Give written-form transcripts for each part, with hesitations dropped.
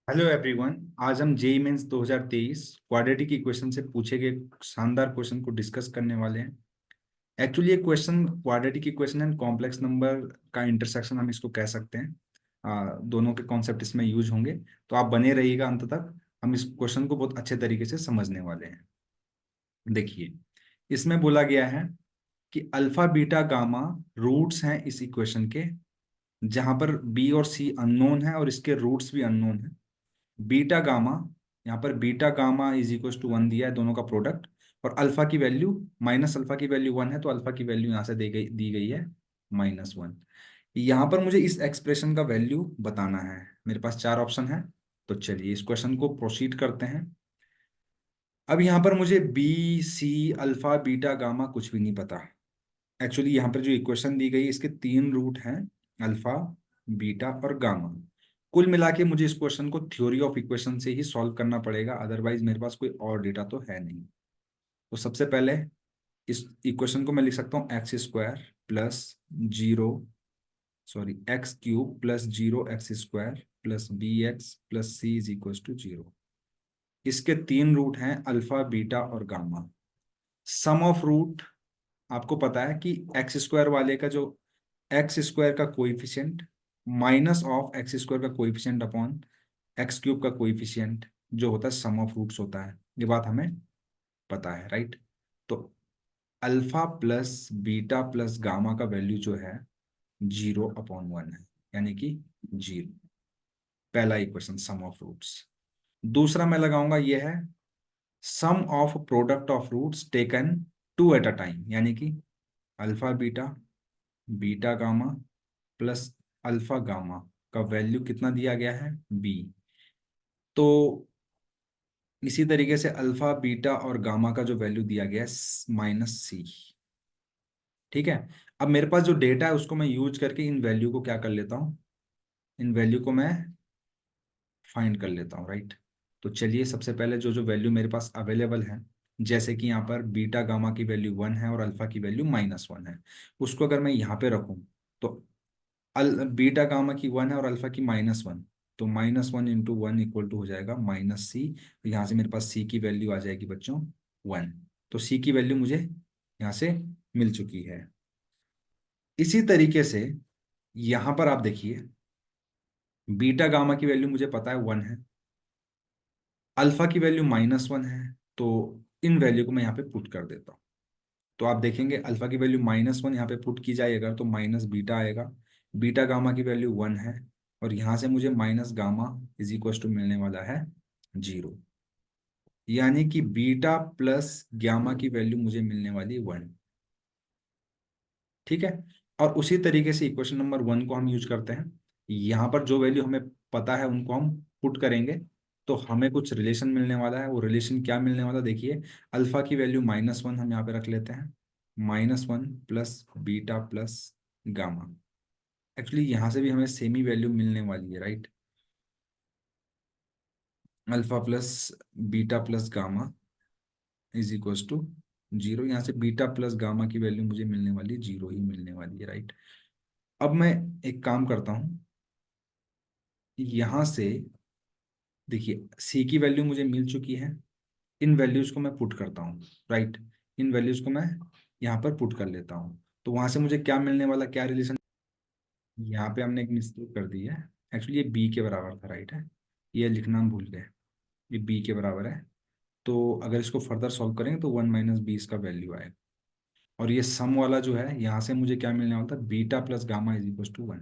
Hello everyone. आज हम JEE mains 2023 quadratic equation से पूछे गए शानदार क्वेश्चन को डिस्कस करने वाले हैं। एक्चुअली ये question quadratic equation and complex number का इंटरसेक्शन हम इसको कह सकते हैं। दोनों के कॉन्सेप्ट इसमें यूज होंगे, तो आप बने रहिएगा अंत तक। हम इस क्वेश्चन को बहुत अच्छे तरीके से समझने वाले हैं। देखिए, इसमें बोला गया है कि अल्फा बीटा गामा रूट्स हैं इस इक्वेशन के, जहां पर बी और सी अननोन है और इसके रूट्स भी अननोन है। बीटा गामा, यहाँ पर beta gamma is equal to 1 दिया है, दोनों का प्रोडक्ट। और अल्फा की वैल्यू माइनस अल्फा की वैल्यू 1 है, तो अल्फा की वैल्यू यहाँ से दी गई है -1। यहाँ पर मुझे इस एक्सप्रेशन का वैल्यू बताना है। मेरे पास चार ऑप्शन है, तो चलिए इस क्वेश्चन को प्रोसीड करते हैं। अब यहाँ पर मुझे बी, सी, अल्फा, बीटा, गामा कुछ भी नहीं पता। एक्चुअली यहाँ पर जो इक्वेशन दी गई इसके तीन रूट हैं, अल्फा, बीटा और गामा। कुल मिला के मुझे इस क्वेश्चन को थ्योरी ऑफ इक्वेशन से ही सॉल्व करना पड़ेगा, अदरवाइज मेरे पास कोई और डेटा तो है नहीं। तो सबसे पहले इस इक्वेशन को मैं लिख सकता हूँ x² plus 0, sorry x³ plus 0x² plus bx plus c is equal to 0। इसके तीन रूट हैं, अल्फा, बीटा और गामा। सम ऑफ रूट आपको पता है कि x² वाले का जो x² का कोइफिशिएंट माइनस ऑफ x² का कोइफिशिएंट अपॉन x³ का कोइफिशिएंट जो होता है सम ऑफ रूट्स होता है। ये बात हमें पता है, राइट। तो alpha plus beta plus gamma का वैल्यू जो है 0/1 है, यानी कि 0। पहला इक्वेशन सम ऑफ रूट्स। दूसरा मैं लगाऊंगा ये है sum of product of roots taken two at a time, यानी कि alpha beta, beta gamma plus alpha gamma का वैल्यू कितना दिया गया है, बी। तो इसी तरीके से अल्फा, बीटा और गामा का जो वैल्यू दिया गया है -c। ठीक है। अब मेरे पास जो डेटा है उसको मैं यूज करके इन वैल्यू को क्या कर लेता हूँ, इन वैल्यू को मैं फाइंड कर लेता हूँ, राइट। तो चलिए सबसे पहले जो जो वैल्यू मेरे पास अवेलेबल है, जैसे कि यहाँ पर बीटा गामा की वैल्यू 1 है और अल्फा की वैल्यू -1 है, उसको अगर मैं यहाँ पे रखूँ तो बीटा गामा की 1 है और अल्फा की -1, तो -1 इंटू 1 इक्वल टू हो जाएगा -c। तो यहाँ से मेरे पास c की वैल्यू आ जाएगी बच्चों 1। तो c की वैल्यू मुझे यहाँ से मिल चुकी है। इसी तरीके से यहाँ पर आप देखिए, बीटा गामा की वैल्यू मुझे पता है 1 है, अल्फा की वैल्यू -1 है। तो इन वैल्यू को मैं यहाँ पे पुट कर देता हूँ। तो आप देखेंगे अल्फा की वैल्यू -1 यहाँ पे पुट की जाए अगर, तो माइनस बीटा आएगा। बीटा गामा की वैल्यू 1 है, और यहाँ से मुझे minus gamma is equal to मिलने वाला है 0। यानी कि बीटा प्लस गामा की वैल्यू मुझे मिलने वाली 1। ठीक है। और उसी तरीके से इक्वेशन नंबर 1 को हम यूज करते हैं। यहाँ पर जो वैल्यू हमें पता है उनको हम पुट करेंगे, तो हमें कुछ रिलेशन मिलने वाला है। वो रिलेशन क्या मिलने वाला, देखिए अल्फा की वैल्यू -1 हम यहाँ पे रख लेते हैं, -1 plus beta plus gamma. Actually यहाँ से भी हमें सेम ही वैल्यू मिलने वाली है, right. Alpha plus beta plus gamma is equal to 0। यहाँ से बीटा प्लस गामा की वैल्यू मुझे मिलने वाली 0 ही मिलने वाली है, राइट। अब मैं एक काम करता हूँ, यहाँ से देखिए सी की वैल्यू मुझे मिल चुकी है, इन वैल्यूज को मैं पुट करता हूँ, राइट। इन वैल्यूज को मैं यहाँ पर पुट कर लेता हूँ, तो वहां से मुझे क्या मिलने वाला, क्या रिलेशन। यहाँ पे हमने एक मिस्टेक कर दी है। एक्चुअली ये बी के बराबर था, राइट है। ये लिखना हम भूल गए, ये बी के बराबर है। तो अगर इसको फर्दर सॉल्व करेंगे तो 1 - b इसका वैल्यू आएगा। और ये सम वाला जो है, यहाँ से मुझे क्या मिलने वाला था, beta plus gamma is equal to 1।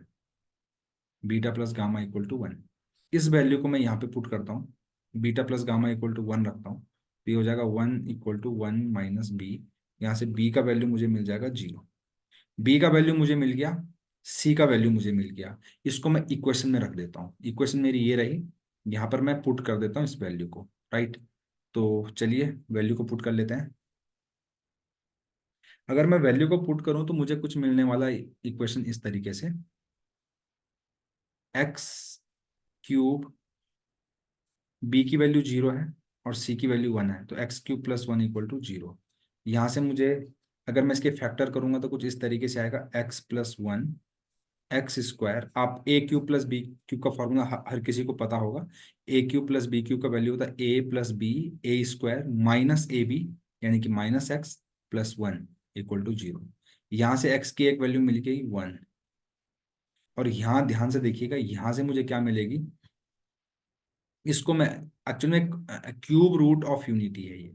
Beta plus gamma equal to 1, इस वैल्यू को मैं यहाँ पे पुट करता हूँ। Beta plus gamma equal to 1 रखता हूँ, तो ये हो जाएगा 1 इक्वल टू 1 - b। यहाँ से b का वैल्यू मुझे मिल जाएगा 0। b का वैल्यू मुझे मिल गया, c का वैल्यू मुझे मिल गया। इसको मैं इक्वेशन में रख देता हूँ, इक्वेशन मेरी ये रही। यहाँ पर मैं पुट कर देता हूँ इस वैल्यू को, राइट। तो चलिए वैल्यू को पुट कर लेते हैं। अगर मैं वैल्यू को पुट करूं तो मुझे कुछ मिलने वाला इक्वेशन इस तरीके से, x³ बी की वैल्यू 0 है और सी की वैल्यू 1 है, तो x³ प्लस 1 इक्वल टू 0। यहाँ से मुझे, अगर मैं इसके फैक्टर करूंगा तो कुछ इस तरीके से आएगा x प्लस 1 एक्स स्क्वायर, आप A cube plus B cube का फॉर्मूला हर किसी को पता होगा। A cube plus B cube का वैल्यू होता है A plus B A square minus A B, यानी कि minus X plus one equal to zero. यहाँ से एक्स की एक वैल्यू मिल गई 1, और यहाँ ध्यान से देखिएगा, यहाँ से मुझे क्या मिलेगी, इसको मैं एक्चुअली में क्यूब रूट ऑफ यूनिटी है ये,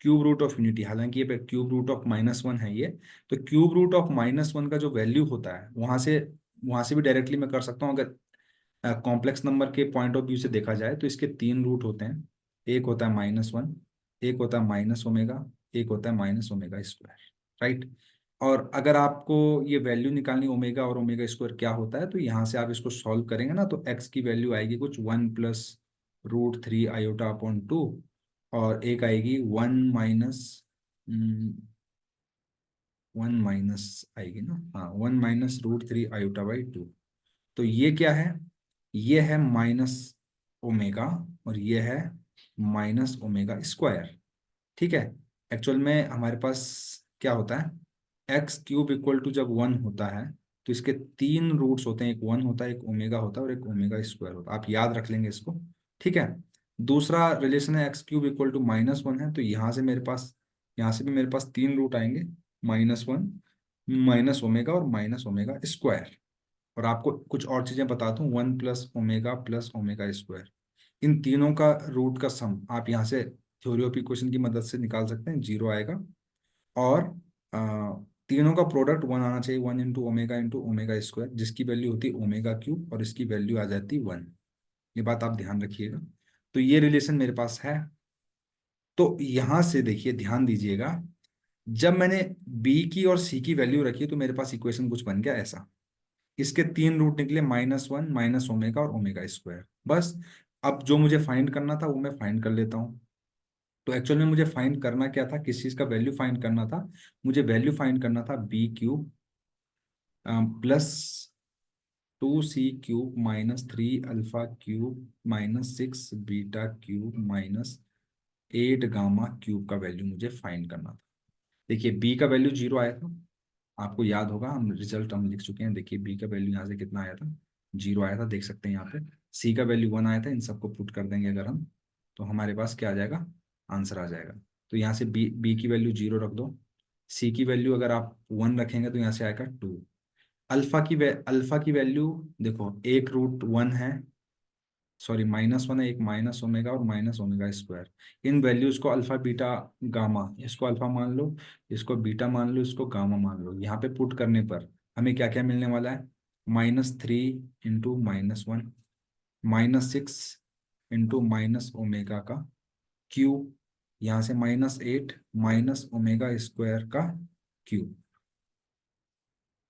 क्यूब रूट ऑफ यूनिटी, हालांकि ये क्यूब रूट ऑफ -1 है ये। तो क्यूब रूट ऑफ -1 का जो वैल्यू होता है, वहां से भी डायरेक्टली मैं कर सकता हूँ। अगर कॉम्प्लेक्स नंबर के पॉइंट ऑफ व्यू से देखा जाए तो इसके 3 रूट होते हैं। एक होता है -1, एक होता है माइनस ओमेगा, एक होता है माइनस ओमेगा स्क्वायर, राइट। और अगर आपको ये वैल्यू निकालनी ओमेगा और ओमेगा स्क्वायर क्या होता है, तो यहाँ से आप इसको सॉल्व करेंगे ना, तो एक्स की वैल्यू आएगी कुछ 1 + √3 i/2, और एक आएगी 1 आएगी ना, हाँ 1 - √3 i/2। तो ये क्या है, ये है माइनस ओमेगा, और ये है माइनस ओमेगा स्क्वायर, ठीक है। एक्चुअल में हमारे पास क्या होता है, एक्स क्यूब इक्वल टू जब 1 होता है, तो इसके 3 रूट्स होते हैं, एक 1 होता है, एक ओमेगा होता है, और एक ओमेगा स्क्वायर होता है। आप याद रख लेंगे इसको, ठीक है। दूसरा रिलेशन है एक्स क्यूब इक्वल टू -1 है, तो यहाँ से मेरे पास, यहाँ से भी मेरे पास 3 रूट आएंगे, -1 माइनस ओमेगा और माइनस ओमेगा स्क्वायर। और आपको कुछ और चीजें बता दूं, 1 + ओमेगा प्लस ओमेगा स्क्वायर, इन तीनों का रूट का सम आप यहाँ से थ्योरी ऑफ इक्वेशन की मदद से निकाल सकते हैं, 0 आएगा। और तीनों का प्रोडक्ट 1 आना चाहिए, 1 × ओमेगा जिसकी वैल्यू होती है ओमेगा क्यूब, और इसकी वैल्यू आ जाती है 1। ये बात आप ध्यान रखिएगा। तो ये रिलेशन मेरे पास है। तो यहाँ से देखिए, ध्यान दीजिएगा, जब मैंने बी की और सी की वैल्यू रखी, तो मेरे पास इक्वेशन कुछ बन गया ऐसा। इसके 3 रूट निकले, -1 माइनस ओमेगा और ओमेगा स्क्वायर, बस। अब जो मुझे फाइंड करना था वो मैं फाइंड कर लेता हूँ। तो एक्चुअल में मुझे फाइंड करना क्या था, किस चीज का वैल्यू फाइंड करना था, मुझे वैल्यू फाइंड करना था B cube +2c³ -3 alpha cube -6 beta cube -8 gamma cube का वैल्यू मुझे फाइंड करना था। देखिए बी का वैल्यू 0 आया था, आपको याद होगा, हम लिख चुके हैं। देखिए बी का वैल्यू यहाँ से कितना आया था, 0 आया था, देख सकते हैं यहाँ पे। सी का वैल्यू 1 आया था, इन सबको पुट कर देंगे अगर हम, तो हमारे पास क्या आ जाएगा, आंसर आ जाएगा। तो यहाँ से बी बी की वैल्यू 0 रख दो, सी की वैल्यू अगर आप 1 रखेंगे तो यहाँ से आएगा 2। अल्फा की वैल्यू देखो, एक रूट 1 है, सॉरी -1 है, एक माइनस ओमेगा और माइनस ओमेगा स्क्वायर। इन वैल्यूज को अल्फा बीटा गामा, इसको अल्फा मान लो, इसको बीटा मान लो, इसको गामा मान लो। यहाँ पे पुट करने पर हमें क्या क्या मिलने वाला है, -3 × -1 -6 × -ओमेगा का क्यूब, यहाँ से -8 माइनस ओमेगा स्क्वायर का क्यूब।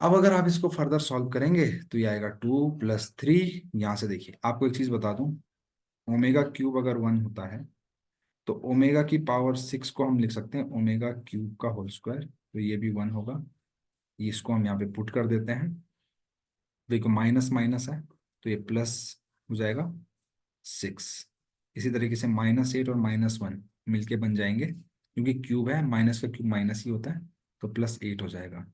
अब अगर आप इसको फर्दर सॉल्व करेंगे तो ये आएगा 2 + 3। यहाँ से देखिए, आपको एक चीज बता दूं, ओमेगा क्यूब अगर 1 होता है, तो ओमेगा की पावर 6 को हम लिख सकते हैं ओमेगा क्यूब का होल स्क्वायर, तो ये भी 1 होगा। इसको हम यहाँ पे पुट कर देते हैं, देखो माइनस माइनस है, तो ये प्लस हो जाएगा 6। इसी तरीके से -8 और -1 मिलके बन जाएंगे, क्योंकि क्यूब है, माइनस का क्यूब माइनस ही होता है, तो +8 हो जाएगा।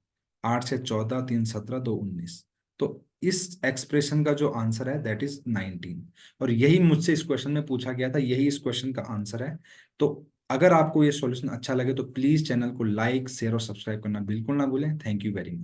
8 से 14, 3 17, 2 19। तो इस एक्सप्रेशन का जो आंसर है दैट इज 19। और यही मुझसे इस क्वेश्चन में पूछा गया था, यही इस क्वेश्चन का आंसर है। तो अगर आपको ये सॉल्यूशन अच्छा लगे तो प्लीज चैनल को लाइक शेयर और सब्सक्राइब करना बिल्कुल ना भूलें। Thank you very much.